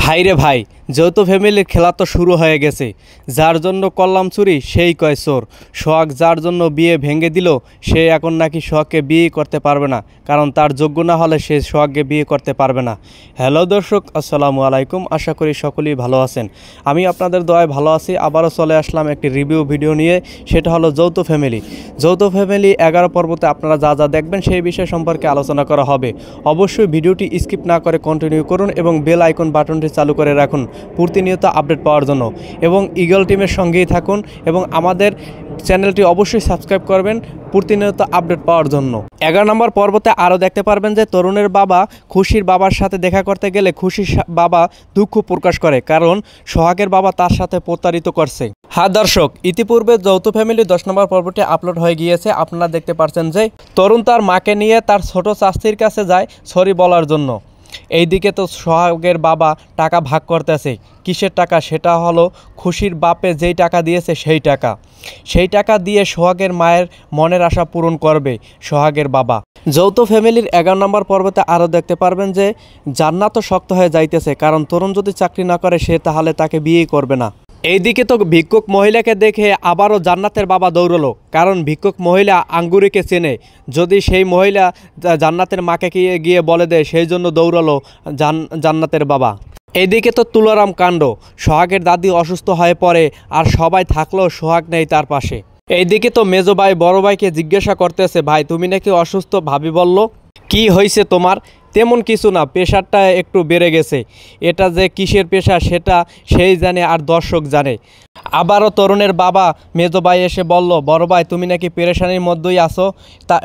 ভাই রে ভাই, যৌথ ফ্যামিলির খেলা তো শুরু হয়ে গেছে। যার জন্য করলাম চুরি সেই কয় চোর। সোহাগ যার জন্য বিয়ে ভেঙে দিল সে এখন নাকি সোহাগকে বিয়ে করতে পারবে না, কারণ তার যোগ্য না হলে সে সোহাগকে বিয়ে করতে পারবে না। হ্যালো দর্শক, আসসালামু আলাইকুম। আশা করি সকলেই ভালো আছেন। আমি আপনাদের দয়ায় ভালো আছি। আবারও চলে আসলাম একটি রিভিউ ভিডিও নিয়ে, সেটা হলো যৌথ ফ্যামিলি। যৌথ ফ্যামিলি 11 পর্বতে আপনারা যা যা দেখবেন সেই বিষয় সম্পর্কে আলোচনা করা হবে। অবশ্যই ভিডিওটি স্কিপ না করে কন্টিনিউ করুন এবং বেল আইকন বাটনটি চালু করে রাখুন প্রতিনিয়ত আপডেট পাওয়ার জন্য, এবং ইগল টিমের সঙ্গেই থাকুন এবং আমাদের চ্যানেলটি অবশ্যই সাবস্ক্রাইব করবেন প্রতিনিয়ত আপডেট পাওয়ার জন্য। 11 নম্বর পর্বতে আরও দেখতে পারবেন যে তরুণের বাবা খুশির বাবার সাথে দেখা করতে গেলে খুশির বাবা দুঃখ প্রকাশ করে, কারণ সোহাগের বাবা তার সাথে প্রতারিত করছে। হ্যাঁ দর্শক, ইতিপূর্বে যৌথ ফ্যামিলি 10 নম্বর পর্বটি আপলোড হয়ে গিয়েছে। আপনারা দেখতে পাচ্ছেন যে তরুণ তার মাকে নিয়ে তার ছোট চাচির কাছে যায় সরি বলার জন্য। এইদিকে তো সোহাগের বাবা টাকা ভাগ করতেছে। কিসের টাকা? সেটা হলো খুশির বাপে যেই টাকা দিয়েছে সেই টাকা দিয়ে সোহাগের মায়ের মনের আশা পূরণ করবে সোহাগের বাবা। যৌথ ফ্যামিলির 11 নম্বর পর্বতে আরও দেখতে পারবেন যে জান্নাতও শক্ত হয়ে যাইতেছে, কারণ তরুণ যদি চাকরি না করে সে তাহলে তাকে বিয়ে করবে না। এইদিকে তো ভিক্ষুক মহিলাকে দেখে আবারও জান্নাতের বাবা দৌড়লো, কারণ ভিক্ষুক মহিলা আঙ্গুরিকে চেনে। যদি সেই মহিলা জান্নাতের মাকে গিয়ে বলে দেয়, সেই জন্য দৌড়লো জান্নাতের বাবা। এইদিকে তো তুলারাম কাণ্ড, সোহাগের দাদি অসুস্থ হয়ে পড়ে আর সবাই থাকলেও সোহাগ নেই তার পাশে। এইদিকে তো মেজো ভাই বড় ভাইকে জিজ্ঞাসা করতেছে, ভাই তুমি নাকি অসুস্থ? ভাবি বলল, কি হয়েছে তোমার? তেমন কিছু না, প্রেশারটা একটু বেড়ে গেছে। এটা যে কিসের প্রেশার সেটা সেই জানে আর দর্শক জানে। আবারও তরুণের বাবা মেজো ভাই এসে বলল, বড় ভাই তুমি নাকি পেরেশানির মধ্যেই আছো। তা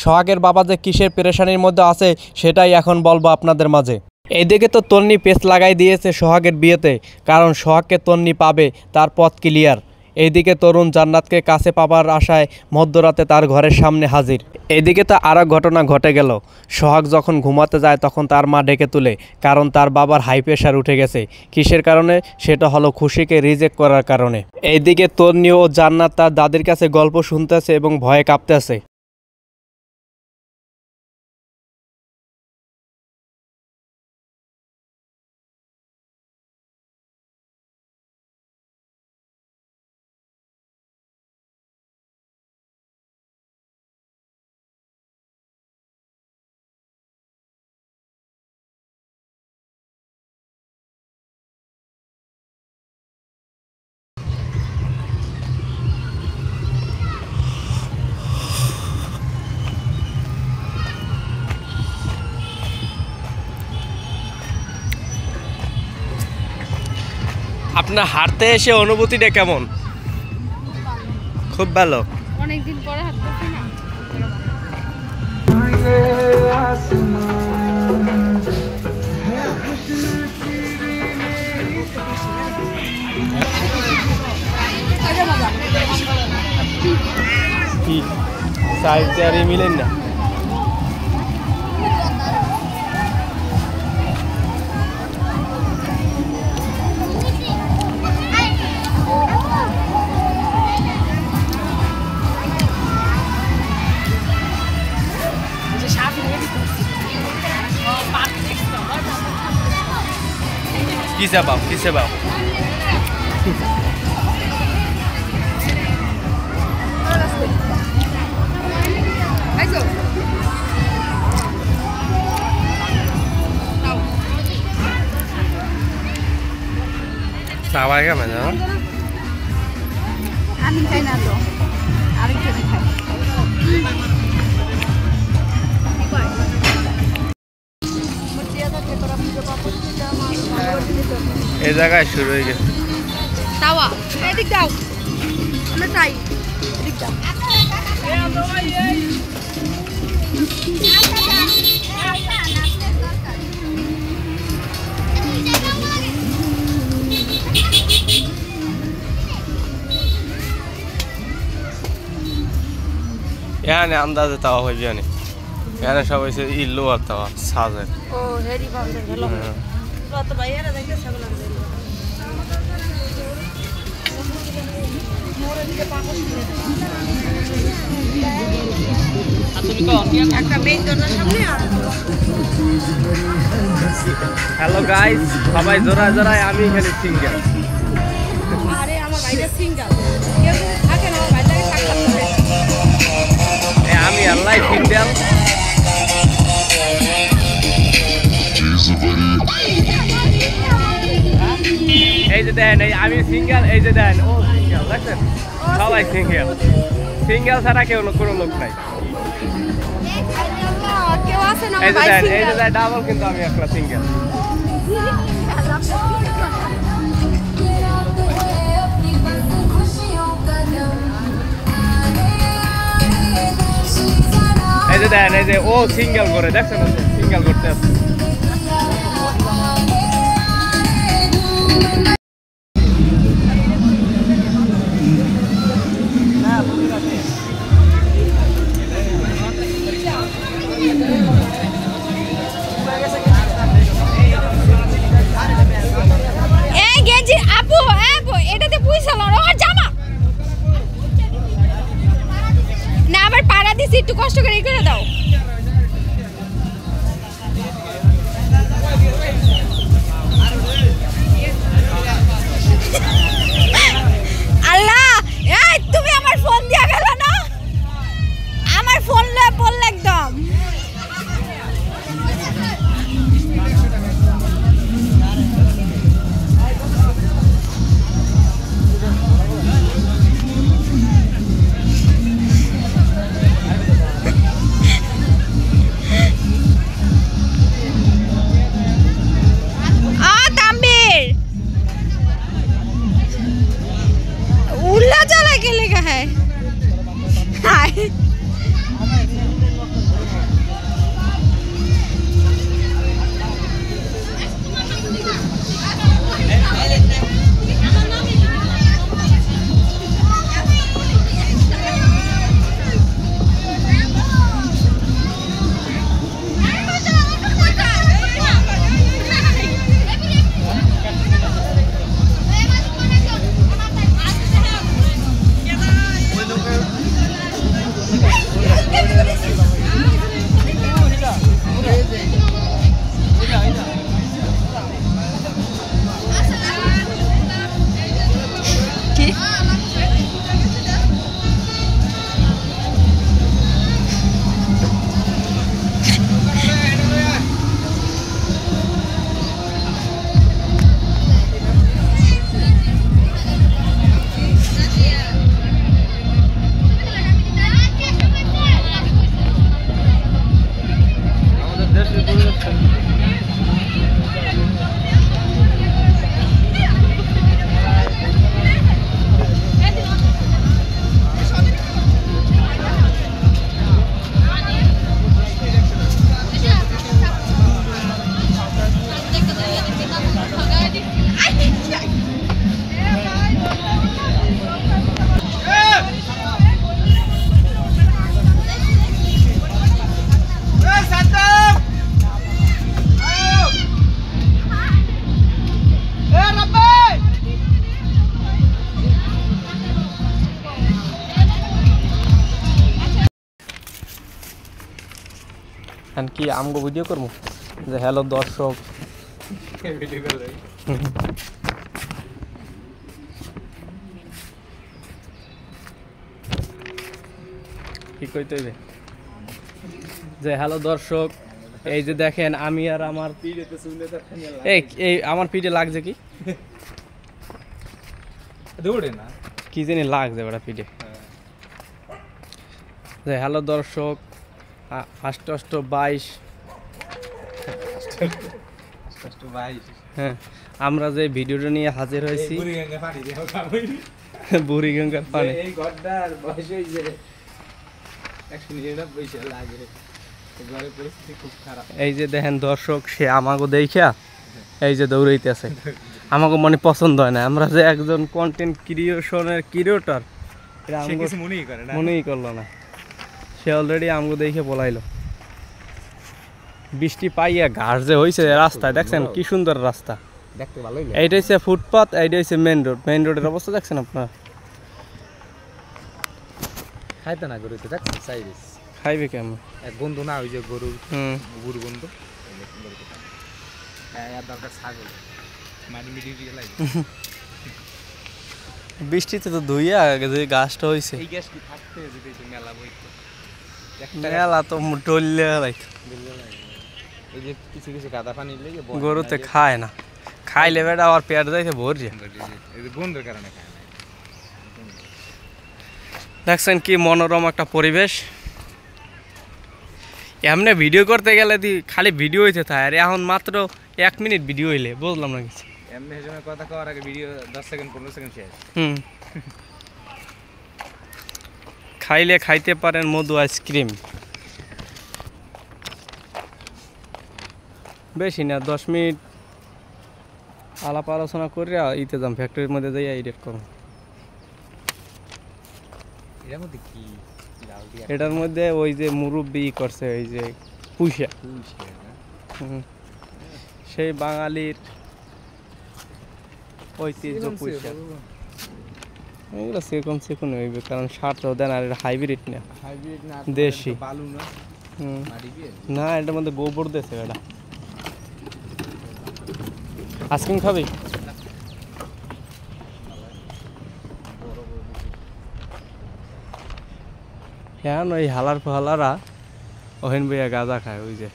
সোহাগের বাবা যে কিসের পেরেশানির মধ্যে আছে সেটাই এখন বলবো আপনাদের মাঝে। এইদিকে তো তন্নি পেস লাগাই দিয়েছে সোহাগের বিয়েতে, কারণ সোহাগকে তন্নি পাবে, তার পথ ক্লিয়ার। এইদিকে তরুণ জান্নাতকে কাছে পাবার আশায় মধ্যরাতে তার ঘরের সামনে হাজির। এইদিকে তো আরও ঘটনা ঘটে গেল। সোহাগ যখন ঘুমাতে যায় তখন তার মা ডেকে তুলে, কারণ তার বাবার হাই প্রেশার উঠে গেছে। কিসের কারণে? সেটা হলো খুশিকে রিজেক্ট করার কারণে। এইদিকে তন্নি ও জান্নাত তার দাদির কাছে গল্প শুনতেছে এবং ভয়ে কাঁপতেছে। আপনার হাঁটতে এসে অনুভূতিটা কেমন? খুব ভালো। অনেকদিন পরে হাঁটতেছি না। কি সাইজ চারি মিলেন না? কিসে বাপ সবাই কেমন জানো? আমি খাই না তো, আরেকজন খাই। এই জায়গায় শুরু হয়ে গেছে। তাওয়া এদিক দাও, আমরা চাই এদিক দাও। এখানে আন্দাজে তাওয়া হইবে না, এখানে সব হয়েছে ইল্লু আর তাওয়া সাজের। ও হেরি ভালো ভালো কত ভাইয়ারা দেখতে ছাগল আছে। একটা মেইন দরজার সামনে আর হ্যালো গাইস, সবাই জোড়ায় জোড়ায়, আমি খালি সিঙ্গেল। আরে আমার ভাইটা সিঙ্গেল, কেউ যদি থাকে না আমার ভাইটাকে সাক্ষাৎ করে। আমি আল্লাহ সিঙ্গেল। এই যে দেন, এই আমি সিঙ্গেল, এই যে দেন ও সিঙ্গেল, দেখছেন সবাই সিঙ্গেল। সিঙ্গেল ছাড়া কেউ কোনো লোক নাই। কেউ আছে না এই আমার যে ভাই দেন, এই যে সিঙ্গেল। দেন ডাবল, কিন্তু আমি একটা সিঙ্গেল। এই যে দেন, এই যে ও সিঙ্গেল করে, দেখছেন সিঙ্গেল করতে আছে। এই গেঞ্জি আপু, আপু এটাতে পয়সা লও আমার জামা না, আবার পাড়া দিছি, একটু কষ্ট করে এই করে দাও। আল্লাহ, এই তুমি আমার ফোন দিয়া গেল না, আমার ফোন লয়ে পড়ল একদম। उल्ला चला के लेगा है हाय কি আমগো ভিডিও করবো যে হ্যালো দর্শক কি কইতে হইবে যে হ্যালো দর্শক, এই যে দেখেন আমি আর আমার এই আমার পিঠে লাগছে কি দৌড়ে না, কি জানি লাগছে ওটা পিঠে। যে হ্যালো দর্শক, 8-22 হ্যাঁ, আমরা যে ভিডিওটা নিয়ে হাজির হয়েছি বুড়িগঙ্গার পানি, এই যে দেখেন দর্শক, সে আমাকে দেখা এই যে দৌড়াইতেছে, আমাকে মনে পছন্দ হয় না। আমরা যে একজন কন্টেন্ট ক্রিয়েটর মনেই করলো না, সে অলরেডি আমাকে দেখে বলাইলো। বৃষ্টি পাইয়া ঘাস যে হয়েছে রাস্তায়, দেখছেন কি সুন্দর রাস্তা, দেখতে ভালো। এইটা হচ্ছে ফুটপাথ, এইটা হচ্ছে মেইন রোড। মেইন রোডের অবস্থা দেখছেন আপনারা। খাইতে না গরুতে দেখছেন সাইজ খাইবে কেমন এক বন্ধু না, ওই যে গরুর গরু বন্ধু। হ্যাঁ আর দরকার ছাগল মাটি মিটি দিয়ে লাগে বৃষ্টিতে তো ধুইয়া যে গাছটা হয়েছে এই গ্যাস কি থাকতে যদি এই মেলা বইতে মেলা তো টললে লাইক এই যে কিছু কিছু কাদা পানি লেগে গরুতে খায় না, খাইলে বেটা আবার পেট যাইতে ভরছে। এই যে বন্ধের কারণে খায় না। দেখছেন কি মনোরম একটা পরিবেশ। এমনি ভিডিও করতে গেলে খালি ভিডিও হইতে থাকে, আর এখন মাত্র 1 মিনিট ভিডিও হইলে বুঝলাম না কিছু। এমনি সময় কথা কওয়ার আগে ভিডিও 10 সেকেন্ড 15 সেকেন্ড শেষ। খাইলে খাইতে পারেন মধু আইসক্রিম, বেশি না 10 মিনিট আলাপ আলোচনা করে ইতে যাম ফ্যাক্টরির মধ্যে যাই এডিট করুন। এর মধ্যে কি লাল দিয়া এটার মধ্যে ওই যে মুরব্বি করছে ওই যে পুষা, সেই বাঙালির ঐতিহ্য পুষা। এগুলো সেরকম সেরকম হইবে, কারণ সারটা দেন আর এটা হাইব্রিড না, হাইব্রিড না দেশি বালু না মাটি দিয়ে না, এটার মধ্যে গোবর দিয়েছে এটা। আইসক্রিম খাবি? হ্যাঁ ওই হালার ফালারা ওহেন বইয়া গাঁজা খায়, ওই যে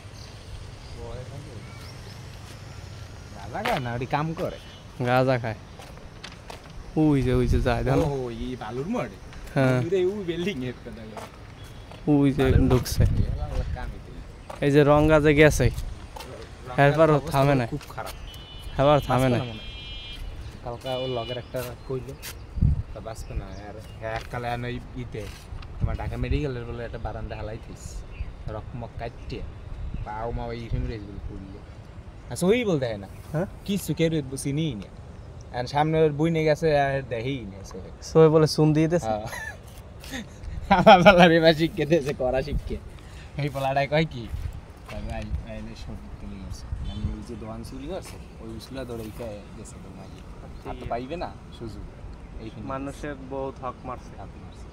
গাদা গায় না ওই কাম করে গাঁজা খায়, ওই যে যায় জানো। ও এই বালুর মধ্যে হ্যাঁ ওই বিল্ডিং এর কথা ওই যে ঢুকছে, কাম এই যে রং গাছে গেছে, এরপরও থামে না, খুব খারাপ, এবার থামে না। কালকা ওর লগের একটা কইলো তা বাঁচবে না আর এককালে আন ইতে তোমার ঢাকা মেডিকেলের বলে একটা বারান্দা হালাই থিস রকমক কাটতে পাও মা ওই ফেমিলিজ বলে করলো আচ্ছা ওই বলতে হয় না হ্যাঁ কিছু কেউ চিনি না আর সামনে ওর বই নিয়ে গেছে আর দেখেই না সবাই বলে চুন দিয়ে দিয়েছে। আমার বেলার এবার শিখে দিয়েছে করা শিখে এই পোলাটাই কয় কি ভাই সবজি তুলে গেছে আমি ওই যে দোকান চুরি করছে ওই উসলা ধরে গেছে তো মাঝে আর তো পাইবে না সুযোগ এই মানুষের বহুত হক মারছে, হাত মারছে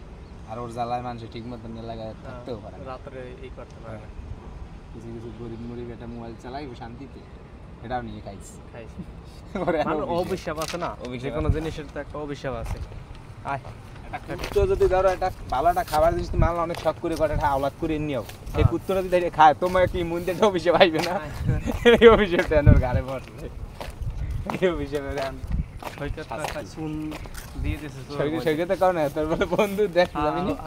আর ওর জ্বালায় মানুষ ঠিক মতন এলাকায় থাকতেও পারে না। রাত্রে এই করতে পারে না। কিছু কিছু গরিব মরিব একটা মোবাইল চালাই শান্তিতে এটাও নিয়ে খাইছে খাইছে। ওরে অভিশাপ আছে না, যে কোনো জিনিসের তো একটা অভিশাপ আছে। আয় কুত্তো যদি ধরো একটা ভালো একটা খাবার জিনিস মাল অনেক শখ করে করে একটা আওলাদ করে নিও এই কুত্তটা যদি খায় তোমার কি মন দিয়ে অভিশাপ আইবে না? এই অভিশাপটা ওর ঘরে বসবে, এই অভিশাপের চুন দিয়ে দিয়েছে। সেগুলো কারণ তোর বলে বন্ধু দেখ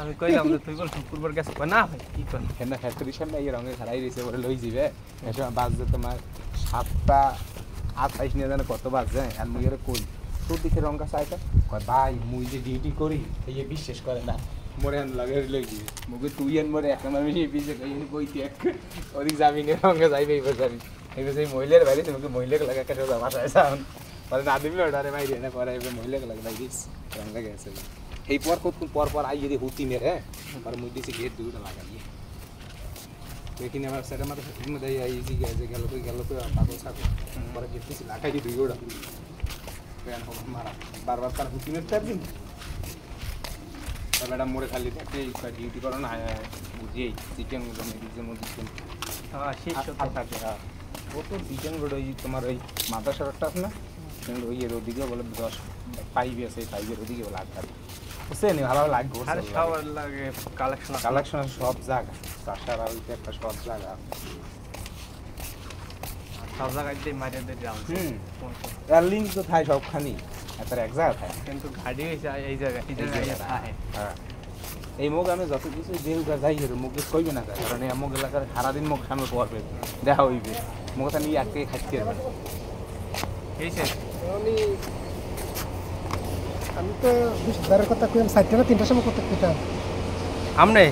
আমি কইলাম যে তুই বল শুক্রবার গেছে, না ভাই কি কর কেন ফ্যাক্টরির সামনে এই রঙে খারাই রয়েছে বলে লই যাবে এসব বাজছে তোমার 7:28 নিয়ে জানো কত বাজছে আর মুই এর কই তোর দিকে রঙ কাছে আইতা কয় ভাই মুই যে ডিউটি করি এই বিশ্বাস করে না মোরে আন লাগে লই যাবে মুগে তুই আন মোরে এক নামে পিছে কইতে এক ওদিক যাবি না রঙে যাইবে এই বাজারি এই সেই মহিলার বাইরে তোমাকে মহিলাকে লাগা কাছে যাওয়া যায় সাউন্ড বলে না দিবি ওটারে বাইরে না পরে মহিলাকে লাগা বাইরে রঙ লাগে আছে এই পর আই যদি হুতি মেরে আর মুই দিছি গেট দুটো লাগাই দেখি না আমার সেটা মাথা মধ্যে ইজি গেছে গেল তো পাগল ছাগল পরে গেট দিছি লাগাই দি দুইটা প্যান হোক মারা বারবার তার হুতি মেরতে পারবি ম্যাডাম মোরে খালি থাকে ডিউটি করো না বুঝিয়েই চিকেন গুলো মেডিকেল মধ্যে ও তো চিকেন গুলো ওই তোমার ওই মাথা সরটা আছে না ওই এর ওদিকে বলে 10 আছে 5 ওদিকে বলে 8 বুঝছে নি ভালো লাগবে সবার লাগে কালেকশন সব জায়গা চাষার আলতে একটা সব জায়গা সব জায়গায় দিয়ে মারিয়ে দিয়ে যাও। আর লিঙ্ক তো থাকে সবখানি একটা এক জায়গা থাকে কিন্তু গাড়ি হয়েছে এই জায়গায় হ্যাঁ এই মুখ আমি যত কিছু যেগুলো যাই এর মুখে কইবে না কারণ এই মুখ এলাকার সারাদিন মুখ সামনে পড়বে দেখা হইবে মুখটা নিয়ে এক থেকে খাইতে পারবে আমি তো 10 কথা কইম 4টা না 3টার সময় কথা কইতাম। আমনে